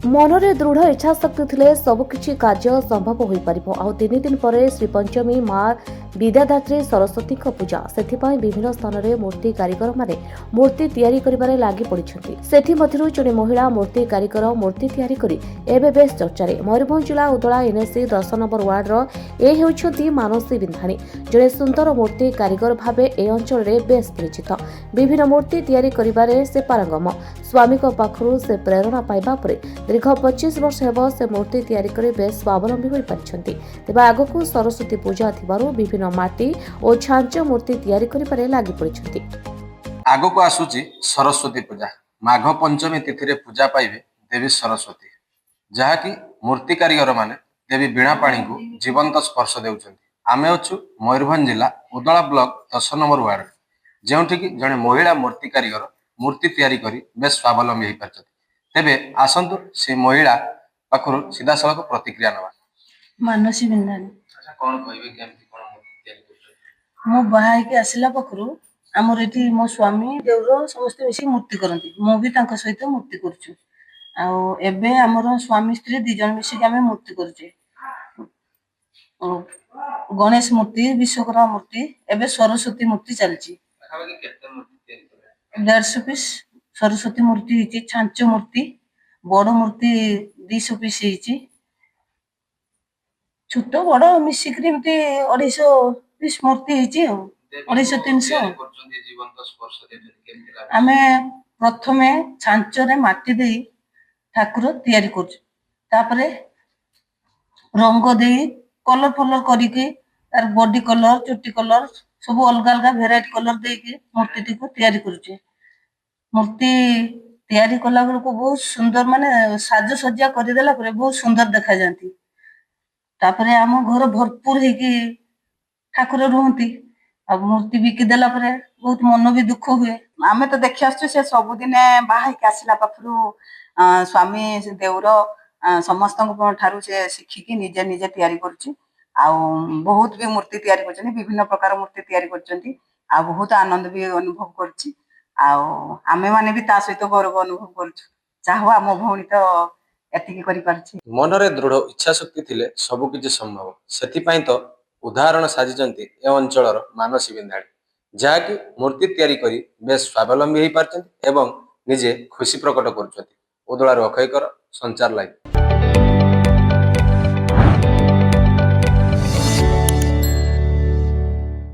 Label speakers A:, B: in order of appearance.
A: मनरे दृढ़ इच्छाशक्ति थिले सबकिछि कार्य संभव होई परिबो। आ 3 दिन परे श्री पंचमी मां विद्यादात्री सरस्वती को पूजा सेथिपाई विभिन्न स्थान रे मूर्ति कारीगर माने मूर्ति तैयारी करिबारे लागि पड़िछन्ति। सेथि मथिरु जने महिला मूर्ति कारीगर मूर्ति तैयारी करी एबे बेस चर्चारे। मयूरभंज जिला उदला एनएससी 10 नंबर वार्ड रो ए हेउछन्ति मानसी बिंधाणी जने सुंदर मूर्ति कारीगर भाबे ए अंचल रे बेस परिचित। विभिन्न मूर्ति तैयारी करिबारे से पारंगम। स्वामी को पाखरु से प्रेरणा पाइबा परे दीर्घ 25 वर्ष हेब से मूर्ति तैयारी करी बेस स्वावलंबी होई पारिछन्ति। तेबे आगकू सरस्वती पूजा थिबारु विभिन्न माटी और छांच मूर्ति तैयारी करिबारे लागि पड़िछन्ति।
B: आगकू आसुची सरस्वती पूजा। माघ पंचमी तिथि रे पूजा पाइबे देवी सरस्वती, जहाँकि मूर्ति कारीगर माने देवी बीणा पाणी को जीवंत स्पर्श देउछन्ति। आमे अछु मयूरभंज जिला उदला ब्लॉक 10 नंबर वार्ड, जेउठी कि जने महिला मूर्ति कारीगर मूर्ति तैयारी करी बेस स्वावलंबी होई पारछन्ति। तेबे आसंतु से महिला पाखरु सीधा सड़क प्रतिक्रिया नवा।
C: मानसी बिंधाणी।
B: अच्छा, कोन कहबे केमति कोन मूर्ति तैयारी करछो?
C: मो बाहाई के आसिला पाखरु हमर एठी मो स्वामी देउरो समस्त मिसी मूर्ति करंती। मो भी तांका सहित मूर्ति करछु। आ एबे हमर स्वामी स्त्री दि जन मिसी के मूर्ति करछे। गणेश मूर्ति, विश्वकर्मा मूर्ति, एबे सरस्वती मूर्ति चलची।
B: आखाबाकी केते मूर्ति तैयारी करे?
C: 150 पीस सरस्वती मूर्ति हिची, छांच मूर्ति, बड़ मूर्ति 200 पीस हिची, छोट बड़ मिसिकरी मते 250 पीस मूर्ति हिची। 250 300
B: करछन्ति जीवंत स्पर्श देउछन्ति केमति लागे?
C: आमे प्रथमे छांच रे माटी देई ठाकुर तैयारी करछु। तापरे रंग देई कलर फलर करिके तार बॉडी कलर, चुट्टी कलर सब अलग अलग वेराइटी कलर देके मूर्ति को तैयारी करछु। मूर्ति तैयारी कला बेल को बहुत सुंदर माने साज सज्जा कर देला परे बहुत सुंदर देखा जाती। तापरे आम घर भरपूर हेकी ठाकुर रुहंती। अब मूर्ति बिकी देला परे बहुत मन भी दुख हुए।
D: आमे तो देखि आसछु से सब दिन बाहाई के आसिला पाखरु स्वामी देउर समस्त ठारू से शिखिकी निजे निजे तैयारी करछि। आ बहुत भी मूर्ति तैयारी करछनी, विभिन्न प्रकार मूर्ति तैयारी करछन्ती। आ बहुत आनंद भी अनुभव करछि। आ आमे माने भी ता सहित गर्व अनुभव करछु। चाहो आम भौणी तो एतिकी करि पारछि।
B: मनरे दृढ़ इच्छा शक्ति थिले सब किछि संभव। सेथिपाई तो उदाहरण साजिचन्ति ए अंचलर मानसी बिंधाणी, जहाँकि मूर्ति तैयारी करी बेस स्वावलंबी होई पारछन्ति एवं निजे खुशी प्रकट करुछन्ति। उदलार अखयकर संचार लाइव।